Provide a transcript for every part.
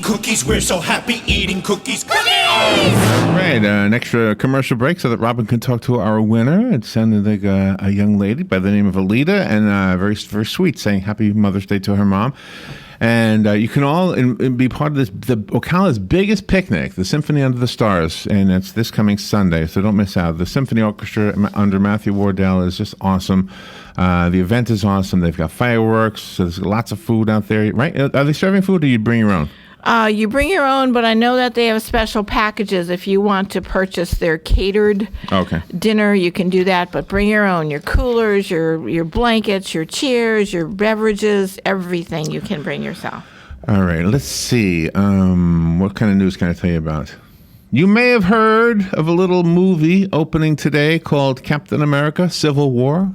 Cookies, we're so happy eating cookies. Cookies! Right, an extra commercial break so that Robin can talk to our winner. It sounded like a young lady by the name of Alita, and very, very sweet, saying Happy Mother's Day to her mom. And you can all be part of the Ocala's biggest picnic, the Symphony Under the Stars, and it's this coming Sunday, so don't miss out. The Symphony Orchestra under Matthew Wardell is just awesome. The event is awesome. They've got fireworks, so there's lots of food out there, right? Are they serving food, or you bring your own? You bring your own, but I know that they have special packages. If you want to purchase their catered dinner, you can do that, but bring your own. Your coolers, your blankets, your chairs, your beverages, everything you can bring yourself. All right, let's see. What kind of news can I tell you about? You may have heard of a little movie opening today called Captain America: Civil War.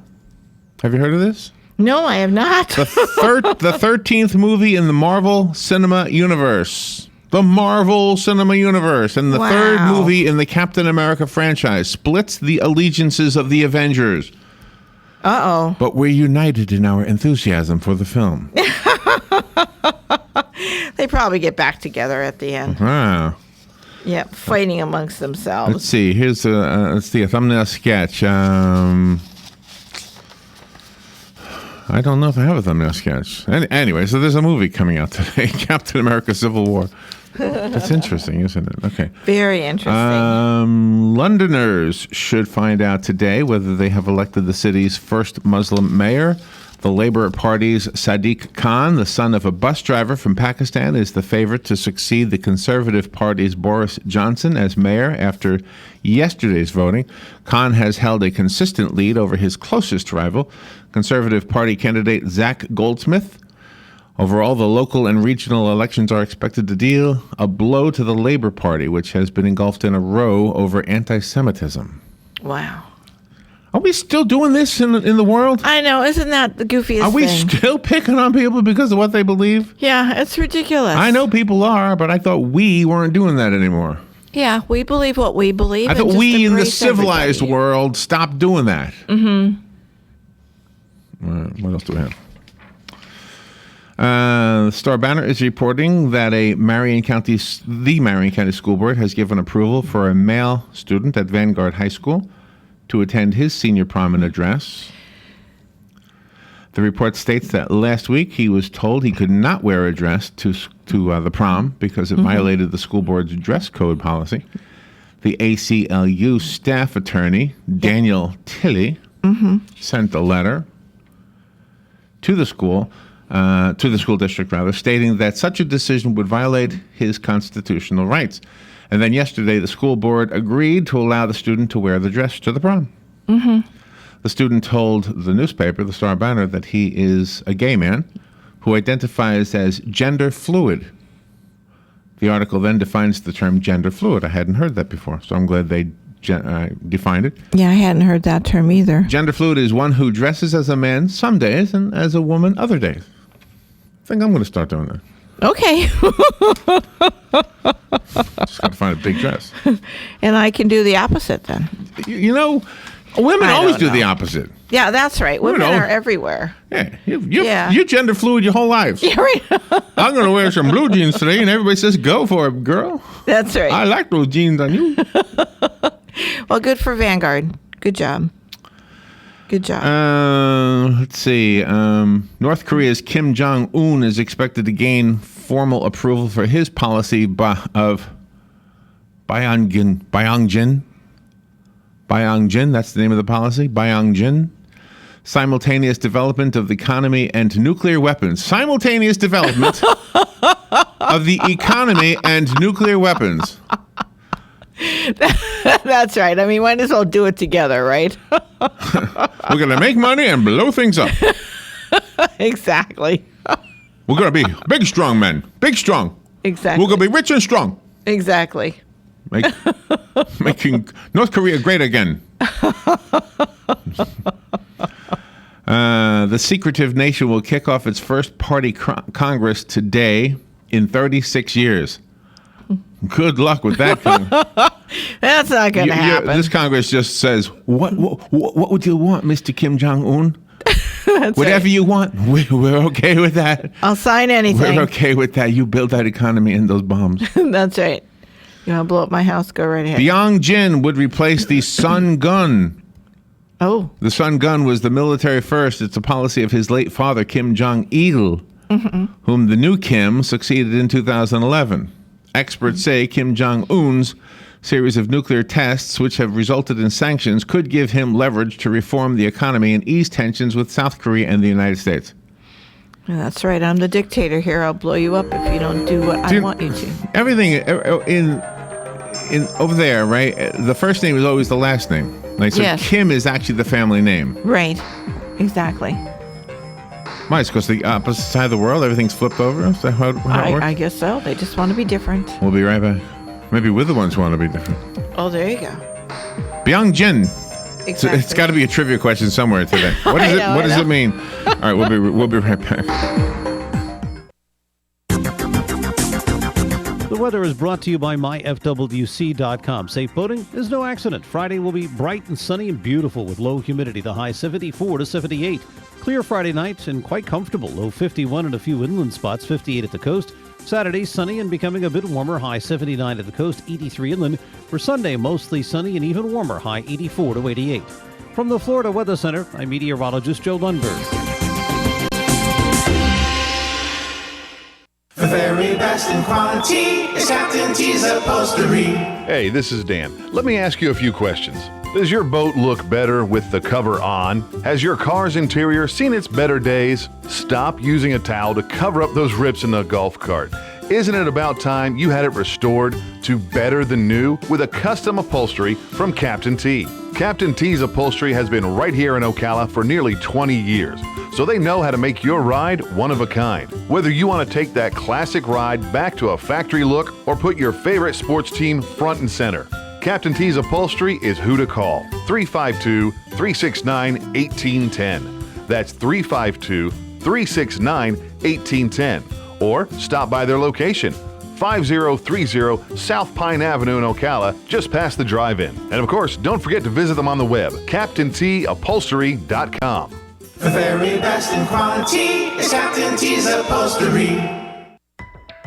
Have you heard of this? No, I have not. The 13th movie in the Marvel Cinema Universe. The Marvel Cinema Universe. And the third movie in the Captain America franchise splits the allegiances of the Avengers. Uh-oh. But we're united in our enthusiasm for the film. They probably get back together at the end. Wow. Yeah, fighting amongst themselves. Let's see. Here's a thumbnail sketch. I don't know if I have a thumbnail sketch. Anyway, so there's a movie coming out today, Captain America: Civil War. That's interesting, isn't it? Okay. Very interesting. Londoners should find out today whether they have elected the city's first Muslim mayor. The Labour Party's Sadiq Khan, the son of a bus driver from Pakistan, is the favorite to succeed the Conservative Party's Boris Johnson as mayor after yesterday's voting. Khan has held a consistent lead over his closest rival, Conservative Party candidate Zach Goldsmith. Overall, the local and regional elections are expected to deal a blow to the Labour Party, which has been engulfed in a row over anti-Semitism. Wow. Are we still doing this in the world? I know. Isn't that the goofiest thing? Are we still picking on people because of what they believe? Yeah, it's ridiculous. I know people are, but I thought we weren't doing that anymore. Yeah, we believe what we believe. I thought we in the civilized world stopped doing that. Mm-hmm. What else do we have? The Star Banner is reporting that the Marion County School Board has given approval for a male student at Vanguard High School to attend his senior prom and address. The report states that last week he was told he could not wear a dress to the prom because it violated the school board's dress code policy. The ACLU staff attorney, Daniel Tilley, sent a letter to the school district, stating that such a decision would violate his constitutional rights. And then yesterday, the school board agreed to allow the student to wear the dress to the prom. Mm-hmm. The student told the newspaper, the Star Banner, that he is a gay man who identifies as gender fluid. The article then defines the term gender fluid. I hadn't heard that before, so I'm glad they defined it. Yeah, I hadn't heard that term either. Gender fluid is one who dresses as a man some days and as a woman other days. I think I'm going to start doing that. Okay. Just got to find a big dress. And I can do the opposite then. You know, women always do the opposite. Yeah, that's right. Women are everywhere. Yeah, you're gender fluid your whole lives. Yeah, right. I'm going to wear some blue jeans today, and everybody says, go for it, girl. That's right. I like those jeans on you. Well, good for Vanguard. Good job. Good job. Let's see. North Korea's Kim Jong-un is expected to gain formal approval for his policy of Byongjin. Byongjin, that's the name of the policy. Byongjin. Simultaneous development of the economy and nuclear weapons. Simultaneous development of the economy and nuclear weapons. That's right. I mean, might as well do it together, right? We're going to make money and blow things up. Exactly. We're going to be big, strong men. Big, strong. Exactly. We're going to be rich and strong. Exactly. Making North Korea great again. The secretive nation will kick off its first party Congress today in 36 years. Good luck with that. That's not going to happen. This Congress just says, what would you want, Mr. Kim Jong-un? Whatever you want, we're okay with that. I'll sign anything. We're okay with that. You build that economy and those bombs. That's right. You want to blow up my house? Go right ahead. Byung Jin would replace the Sun Gun. Oh. The Sun Gun was the military first. It's a policy of his late father, Kim Jong-il, whom the new Kim succeeded in 2011. Experts say Kim Jong-un's series of nuclear tests, which have resulted in sanctions, could give him leverage to reform the economy and ease tensions with South Korea and the United States. That's right. I'm the dictator here. I'll blow you up if you don't do what I want you to. Everything in over there, right? The first name is always the last name. Like, so yes. Kim is actually the family name. Right. Exactly. Why? It's because the opposite side of the world, everything's flipped over? Is that how it works? I guess so. They just want to be different. We'll be right back. Maybe we're the ones who want to be different. Oh, there you go. Byung Jin. Exactly. So it's got to be a trivia question somewhere today. What is it? What does it mean? All right, we'll be right back. The weather is brought to you by myfwc.com. Safe boating is no accident. Friday will be bright and sunny and beautiful with low humidity. The high 74 to 78. Clear Friday night and quite comfortable. Low 51 in a few inland spots, 58 at the coast. Saturday, sunny and becoming a bit warmer. High 79 at the coast, 83 inland. For Sunday, mostly sunny and even warmer. High 84 to 88. From the Florida Weather Center, I'm meteorologist Joe Lundberg. The very best in quality is Captain T's Upholstery. Hey, this is Dan. Let me ask you a few questions. Does your boat look better with the cover on? Has your car's interior seen its better days? Stop using a towel to cover up those rips in the golf cart. Isn't it about time you had it restored to better than new with a custom upholstery from Captain T? Captain T's Upholstery has been right here in Ocala for nearly 20 years, so they know how to make your ride one of a kind. Whether you want to take that classic ride back to a factory look or put your favorite sports team front and center, Captain T's Upholstery is who to call. 352-369-1810. That's 352-369-1810. Or stop by their location, 5030 South Pine Avenue in Ocala, just past the drive-in. And of course, don't forget to visit them on the web, CaptainTUpholstery.com. The very best in quality is Captain T's Upholstery.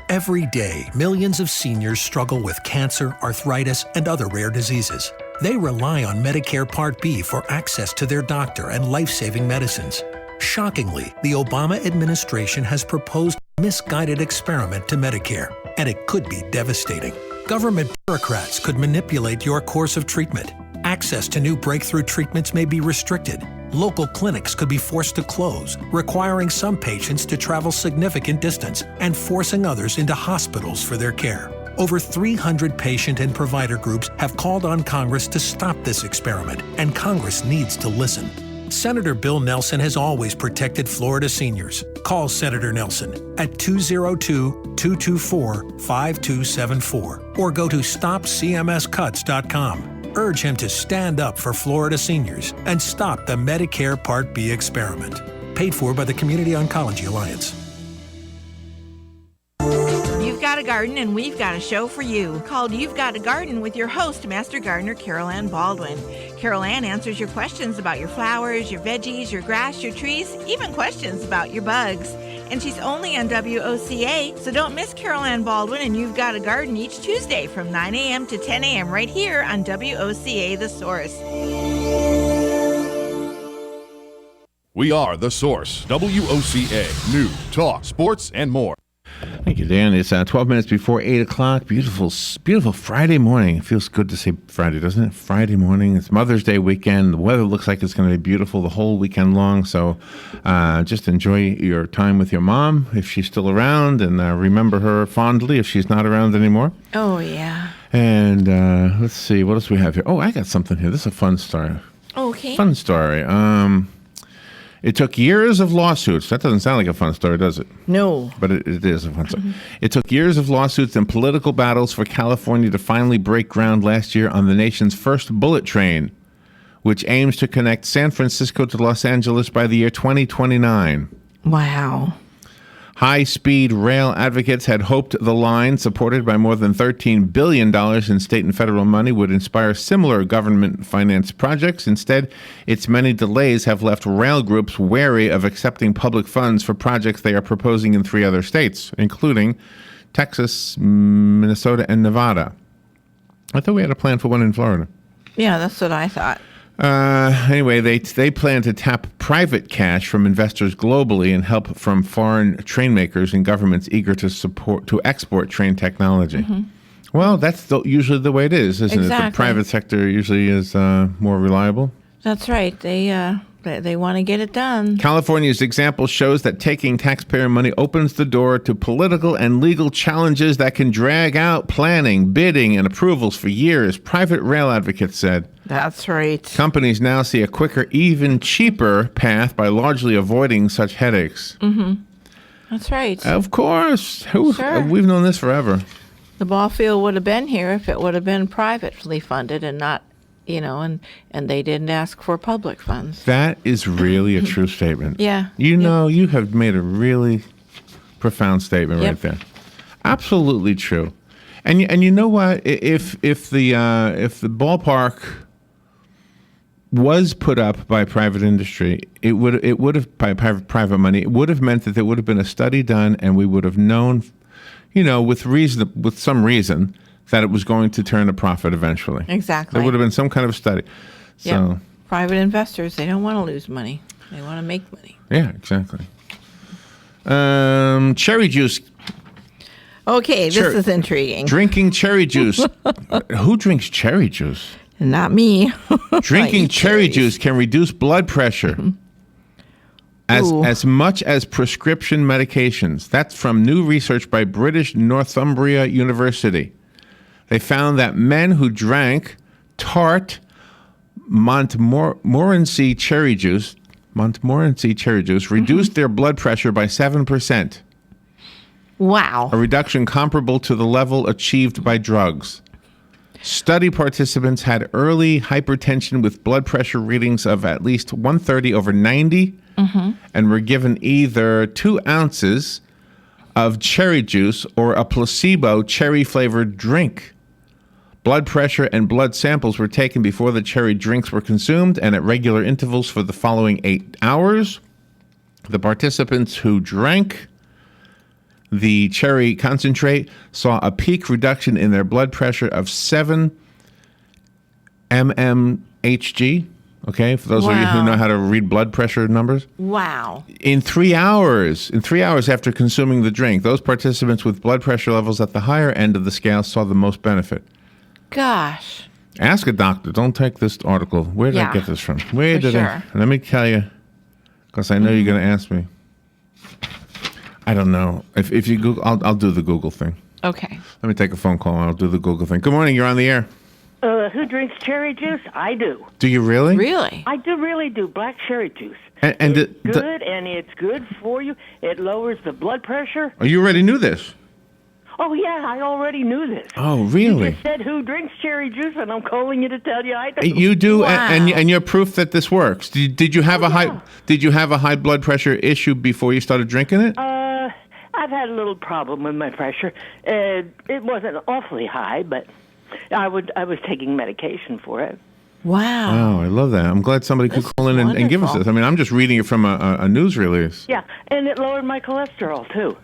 Every day, millions of seniors struggle with cancer, arthritis, and other rare diseases. They rely on Medicare Part B for access to their doctor and life-saving medicines. Shockingly, the Obama administration has proposed a misguided experiment to Medicare, and it could be devastating. Government bureaucrats could manipulate your course of treatment. Access to new breakthrough treatments may be restricted. Local clinics could be forced to close, requiring some patients to travel significant distance and forcing others into hospitals for their care. Over 300 patient and provider groups have called on Congress to stop this experiment, and Congress needs to listen. Senator Bill Nelson has always protected Florida seniors. Call Senator Nelson at 202-224-5274 or go to stopcmscuts.com. Urge him to stand up for Florida seniors and stop the Medicare Part B experiment. Paid for by the Community Oncology Alliance. You've got a garden and we've got a show for you called You've Got a Garden with your host, Master Gardener Carol Ann Baldwin. Carol Ann answers your questions about your flowers, your veggies, your grass, your trees, even questions about your bugs. And she's only on WOCA, so don't miss Carol Ann Baldwin and You've Got a Garden each Tuesday from 9 a.m. to 10 a.m. right here on WOCA The Source. We are The Source, WOCA, news, talk, sports, and more. Thank you, Dan. It's 12 minutes before 8 o'clock. Beautiful, beautiful Friday morning. It feels good to say Friday, doesn't it? Friday morning. It's Mother's Day weekend. The weather looks like it's going to be beautiful the whole weekend long. So just enjoy your time with your mom if she's still around, and remember her fondly if she's not around anymore. Oh, yeah. And let's see. What else we have here? Oh, I got something here. This is a fun story. Okay. Fun story. It took years of lawsuits. That doesn't sound like a fun story, does it? No. But it is a fun story. It took years of lawsuits and political battles for California to finally break ground last year on the nation's first bullet train, which aims to connect San Francisco to Los Angeles by the year 2029. Wow. High-speed rail advocates had hoped the line, supported by more than $13 billion in state and federal money, would inspire similar government-financed projects. Instead, its many delays have left rail groups wary of accepting public funds for projects they are proposing in 3 other states, including Texas, Minnesota, and Nevada. I thought we had a plan for one in Florida. Yeah, that's what I thought. Anyway, they plan to tap private cash from investors globally and help from foreign train makers and governments eager to export train technology. Mm-hmm. Well, that's usually the way it is, isn't it? The private sector usually is more reliable. That's right. They want to get it done. California's example shows that taking taxpayer money opens the door to political and legal challenges that can drag out planning, bidding, and approvals for years, private rail advocates said. That's right. Companies now see a quicker, even cheaper path by largely avoiding such headaches. Mm-hmm. That's right. Of course. Sure. We've known this forever. The ball field would have been here if it would have been privately funded and not, and they didn't ask for public funds. That is really a true statement. Yeah. You have made a really profound statement right there. Absolutely true. And you know what? If the ballpark was put up by private industry, it would have by private money. It would have meant that there would have been a study done, and we would have known, with some reason, that it was going to turn a profit eventually. Exactly. There would have been some kind of study. So private investors, they don't want to lose money. They want to make money. Yeah, exactly. Cherry juice. Okay, this is intriguing. Drinking cherry juice. Who drinks cherry juice? Not me. Drinking cherry juice can reduce blood pressure as much as prescription medications. That's from new research by British Northumbria University. They found that men who drank tart Montmorency cherry juice reduced their blood pressure by 7%. Wow. A reduction comparable to the level achieved by drugs. Study participants had early hypertension with blood pressure readings of at least 130/90 and were given either 2 ounces of cherry juice or a placebo cherry-flavored drink. Blood pressure and blood samples were taken before the cherry drinks were consumed and at regular intervals for the following 8 hours. The participants who drank the cherry concentrate saw a peak reduction in their blood pressure of 7 mmHg. Okay, for those of you who know how to read blood pressure numbers. Wow. In 3 hours. In 3 hours after consuming the drink, those participants with blood pressure levels at the higher end of the scale saw the most benefit. Gosh. Ask a doctor. Don't take this article. Where did I get this from? Where did I? Let me tell you, because I know you're going to ask me. I don't know. If you Google, I'll do the Google thing. Okay. Let me take a phone call and I'll do the Google thing. Good morning. You're on the air. Who drinks cherry juice? I do. Do you really? Really? I do really do. Black cherry juice. And it's good, and it's good for you. It lowers the blood pressure. Oh, you already knew this? Oh, yeah, I already knew this. Oh, really? You just said who drinks cherry juice, and I'm calling you to tell you I do. You do, and you're proof that this works. Did you have Did you have a high blood pressure issue before you started drinking it? I've had a little problem with my pressure. It wasn't awfully high, but I was taking medication for it. Wow. Oh, I love that. I'm glad somebody could call in and give us this. I mean, I'm just reading it from a news release. Yeah, and it lowered my cholesterol, too.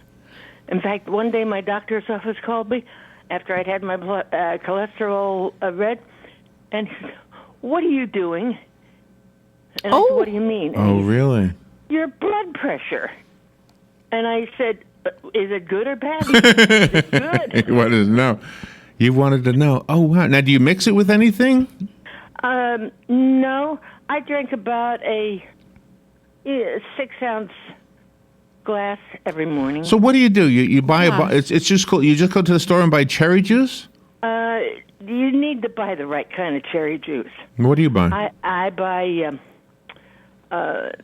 In fact, one day my doctor's office called me after I'd had my cholesterol read, and he said, "What are you doing?" And I said, "What do you mean?" Oh, really? Your blood pressure. And I said, "Is it good or bad?" He said, "It's good." You wanted to know. You wanted to know. Oh, wow. Now, do you mix it with anything? No. I drank about a 6-ounce glass every morning. So what do? You buy it's just cool. You just go to the store and buy cherry juice? You need to buy the right kind of cherry juice. What do you buy? I buy let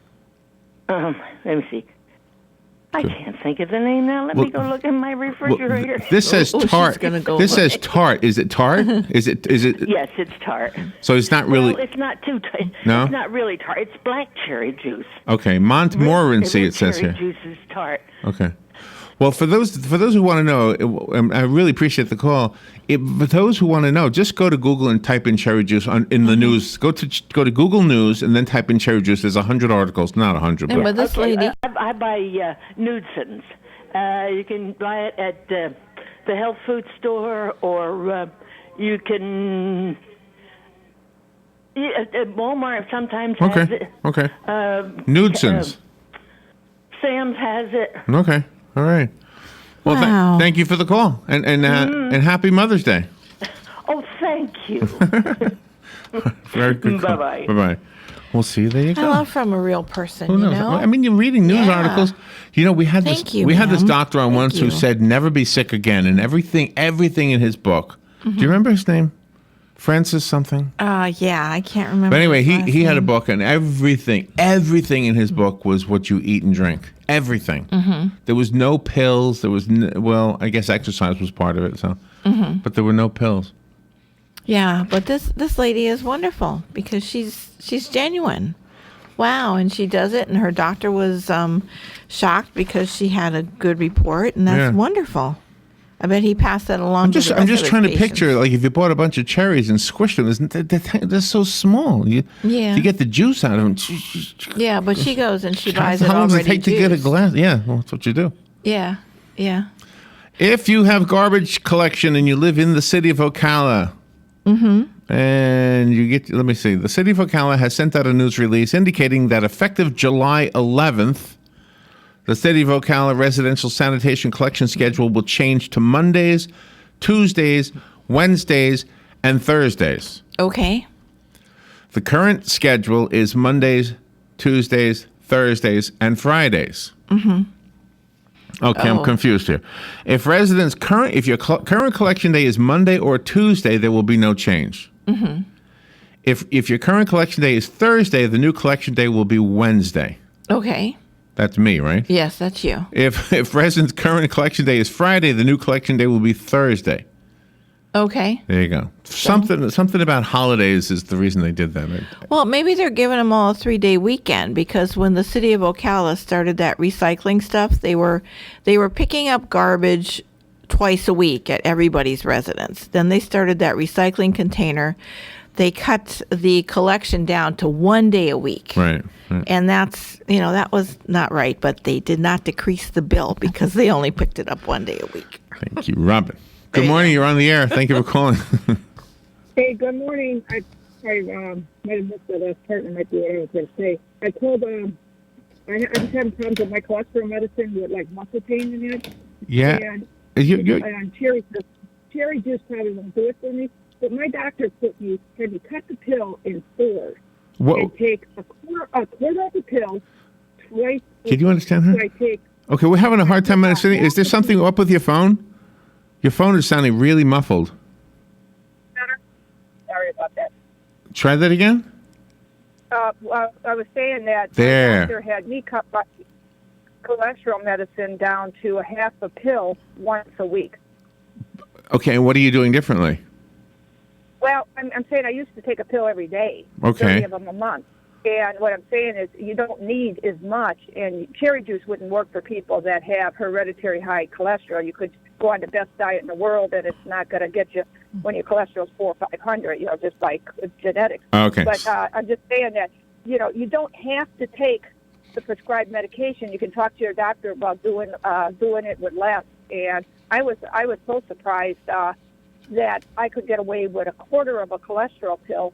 me see. I can't think of the name now. Let me go look in my refrigerator. This says tart. This says tart. Is it tart? Is it? Yes, it's tart. So it's not really. Well, it's not too tart. No? It's not really tart. It's black cherry juice. Okay, Montmorency. It says here. Cherry juice is tart. Okay. Well, for those who want to know, I really appreciate the call. For those who want to know, just go to Google and type in cherry juice in the news. Go to Google News and then type in cherry juice. There's 100 articles, not 100. And with this lady, I buy Nudeson's. You can buy it at the health food store, or you can. Walmart sometimes has it. Okay. Nudeson's. Sam's has it. Okay. All right. Well, Wow. Thank you for the call, and happy Mother's Day. Oh, thank you. Very good call. Bye-bye. Bye-bye. We'll see. There you I go. love from a real person, Who knows? you know? I mean, you're reading news Yeah. articles. You know, we had Thank this. you, we had this ma'am. doctor on Thank once who you. said never be sick again, and everything in his book. Do you remember his name? Francis something. Yeah, I can't remember. But anyway, his last he had a name. book, and everything in his book was what you eat and drink. Everything. There was no pills. There was well, I guess exercise was part of it. So, but there were no pills. Yeah, but this lady is wonderful because she's genuine. Wow, and she does it, and her doctor was shocked because she had a good report, and that's Yeah. wonderful. I bet he passed that along. I'm to the just rest of his trying to patients. picture, like, if you bought a bunch of cherries and squished them, they're so small. Yeah. To get the juice out of them. Yeah, but she goes and she buys it How long does already it take to get a juiced. glass? Yeah, well, that's what you do. Yeah, yeah. If you have garbage collection and you live in the city of Ocala, and you get, let me see, the city of Ocala has sent out a news release indicating that effective July 11th, the city of Ocala residential sanitation collection schedule will change to Mondays, Tuesdays, Wednesdays, and Thursdays. Okay. The current schedule is Mondays, Tuesdays, Thursdays, and Fridays. Okay, I'm confused here. If residents if your current collection day is Monday or Tuesday, there will be no change. If your current collection day is Thursday, the new collection day will be Wednesday. Okay. That's me, right? Yes, that's you. If residents' current collection day is Friday, the new collection day will be Thursday. Okay. There you go. Something about holidays is the reason they did that. Well, maybe they're giving them all a 3-day weekend because when the city of Ocala started that recycling stuff, they were picking up garbage twice a week at everybody's residence. Then they started that recycling container. They cut the collection down to 1 day a week. Right. And that's, that was not right, but they did not decrease the bill because they only picked it up 1 day a week. Thank you, Robin. Good morning. You're on the air. Thank you for calling. Hey, good morning. I might have missed the last part, and it might be what I was going to say. I called, I'm just having problems with my cholesterol medicine with, like, muscle pain in it. Yeah. And, You- cherry juice probably won't do it for me. But my doctor had me cut the pill in 4 Whoa. and take a quarter of the pill twice. Did you understand her? I take Okay, we're having a hard time understanding. Is there something up with your phone? Your phone is sounding really muffled. better. Sorry about that. Try that again. Well, I was saying that There. my doctor had me cut my cholesterol medicine down to a half a pill once a week. Okay, and what are you doing differently? Well, I'm saying I used to take a pill every day, Okay. 30 of them a month. And what I'm saying is you don't need as much, and cherry juice wouldn't work for people that have hereditary high cholesterol. You could go on the best diet in the world, and it's not going to get you when your cholesterol's 400 or 500, just like genetics. Okay. But I'm just saying that, you don't have to take the prescribed medication. You can talk to your doctor about doing it with less. And I was so surprised that I could get away with a quarter of a cholesterol pill,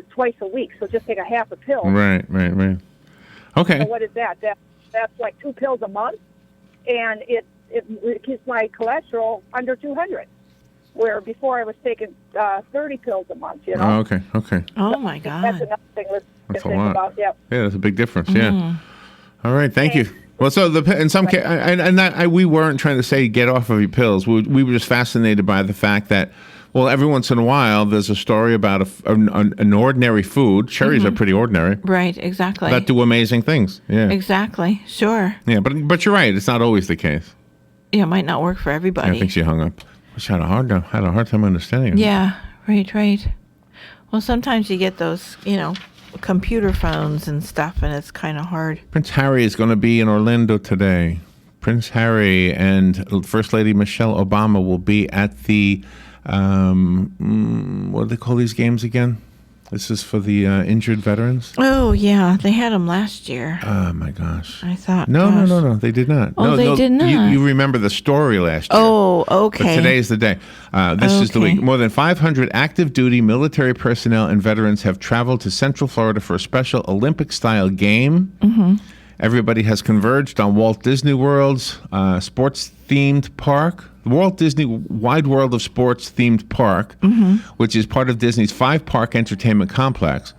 twice a week. So just take a half a pill. Right. Okay. So what is that? That's like 2 pills a month, and it keeps my cholesterol under 200. Where before I was taking 30 pills a month. Oh, okay. Oh, my That's God. another thing to That's a think lot. about. Yeah. Yeah, that's a big difference. Yeah. All right. Thank you. Well, so in some case, we weren't trying to say get off of your pills. We were just fascinated by the fact that, Well, every once in a while, there's a story about an ordinary food. Cherries are pretty ordinary. Right, exactly. That do amazing things. Yeah. Exactly, sure. Yeah, but you're right. It's not always the case. Yeah, it might not work for everybody. Yeah, I think she hung up. She had a hard time understanding it. Yeah, right. Well, sometimes you get those, computer phones and stuff, and it's kind of hard. Prince Harry is going to be in Orlando today. Prince Harry and First Lady Michelle Obama will be at the, what do they call these games again? This is for the injured veterans? Oh, yeah. They had them last year. Oh, my gosh. I thought. No. They did not. Oh, they did not. You remember the story last year. Oh, okay. But today's the day. This is the week. More than 500 active duty military personnel and veterans have traveled to Central Florida for a special Olympic-style game. Mm-hmm. Everybody has converged on Walt Disney World's sports-themed park, the Walt Disney Wide World of Sports themed park, which is part of Disney's 5-park entertainment complex.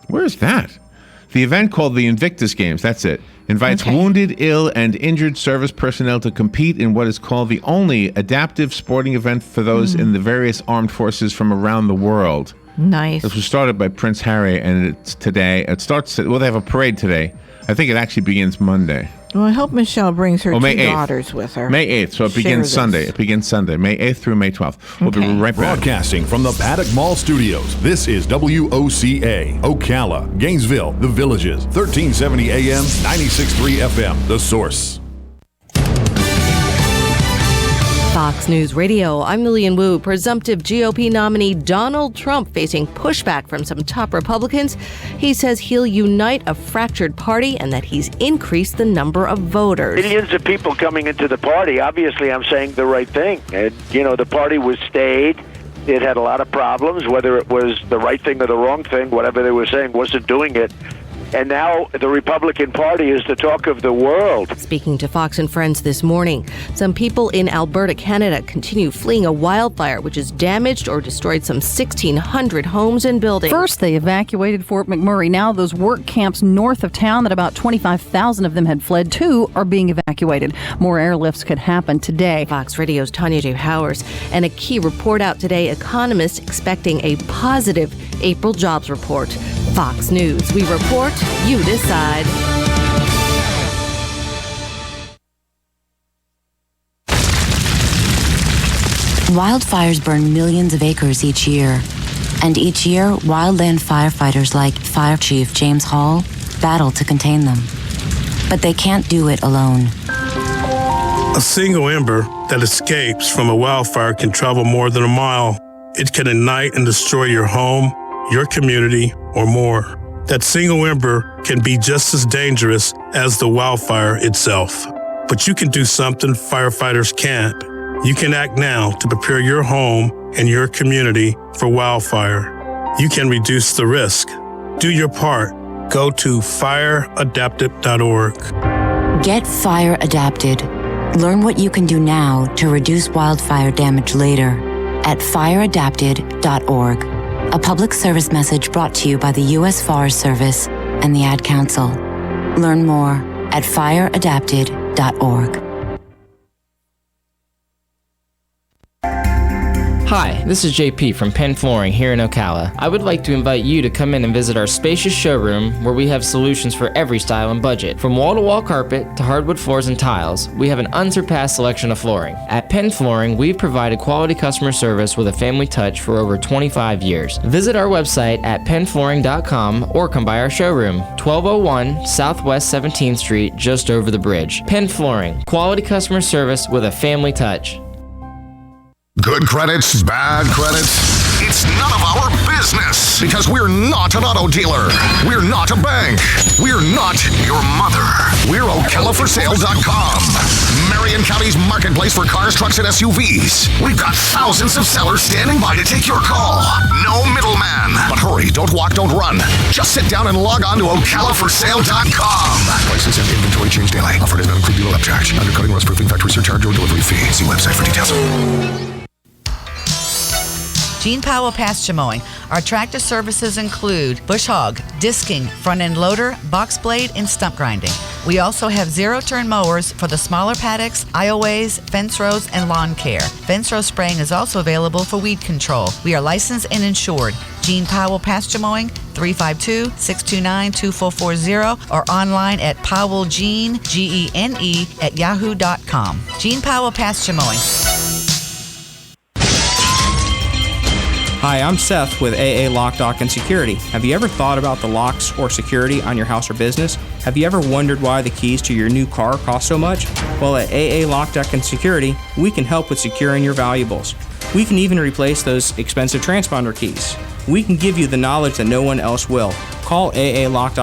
Where is that? The event, called the Invictus Games, that's it, invites wounded, ill, and injured service personnel to compete in what is called the only adaptive sporting event for those in the various armed forces from around the world. Nice. This was started by Prince Harry, and it's today. They have a parade today. I think it actually begins Monday. Well, I hope Michelle brings her 2 daughters with her. May 8th, so it begins Sunday. It begins Sunday, May 8th through May 12th. We'll be right back. Broadcasting from the Paddock Mall Studios, this is WOCA, Ocala, Gainesville, The Villages, 1370 AM, 96.3 FM, The Source. Fox News Radio, I'm Lillian Wu. Presumptive GOP nominee Donald Trump facing pushback from some top Republicans. He says he'll unite a fractured party and that he's increased the number of voters. Millions of people coming into the party. Obviously, I'm saying the right thing. And, the party was stayed. It had a lot of problems, whether it was the right thing or the wrong thing, whatever they were saying wasn't doing it. And now the Republican Party is the talk of the world. Speaking to Fox and Friends this morning, some people in Alberta, Canada continue fleeing a wildfire which has damaged or destroyed some 1,600 homes and buildings. First, they evacuated Fort McMurray. Now those work camps north of town that about 25,000 of them had fled to are being evacuated. More airlifts could happen today. Fox Radio's Tanya J. Powers. And a key report out today, economists expecting a positive April jobs report. Fox News. We report, you decide. Wildfires burn millions of acres each year. And each year, wildland firefighters like Fire Chief James Hall battle to contain them. But they can't do it alone. A single ember that escapes from a wildfire can travel more than a mile. It can ignite and destroy your home, your community, or more. That single ember can be just as dangerous as the wildfire itself. But you can do something firefighters can't. You can act now to prepare your home and your community for wildfire. You can reduce the risk. Do your part. Go to fireadapted.org. Get Fire Adapted. Learn what you can do now to reduce wildfire damage later at fireadapted.org. A public service message brought to you by the U.S. Forest Service and the Ad Council. Learn more at fireadapted.org. Hi, this is JP from Penn Flooring here in Ocala. I would like to invite you to come in and visit our spacious showroom where we have solutions for every style and budget. From wall-to-wall carpet to hardwood floors and tiles, we have an unsurpassed selection of flooring. At Penn Flooring, we've provided quality customer service with a family touch for over 25 years. Visit our website at pennflooring.com or come by our showroom, 1201 Southwest 17th Street, just over the bridge. Penn Flooring, quality customer service with a family touch. Good credits, bad credits. It's none of our business because we're not an auto dealer. We're not a bank. We're not your mother. We're OcalaForSale.com. Marion County's marketplace for cars, trucks, and SUVs. We've got thousands of sellers standing by to take your call. No middleman. But hurry, don't walk, don't run. Just sit down and log on to OcalaForSale.com. Prices and inventory change daily. Offer does not include dealer upcharge. Undercutting, rust proofing, factory surcharge, or delivery fee. See website for details. Jean Powell Pasture Mowing, Our tractor services include bush hog, disking, front end loader, box blade, and stump grinding. We also have zero-turn mowers for the smaller paddocks, aisleways, fence rows, and lawn care. Fence row spraying is also available for weed control. We are licensed and insured. Gene Powell Pasture Mowing, 352-629-2440, or online at powellgene, Gene, at yahoo.com. Gene Powell Pasture Mowing. Hi, I'm Seth with AA Lock, Dock, and Security. Have you ever thought about the locks or security on your house or business? Have you ever wondered why the keys to your new car cost so much? Well, at AA Lock, Dock, and Security, we can help with securing your valuables. We can even replace those expensive transponder keys. We can give you the knowledge that no one else will. Call AA Lock, Dock,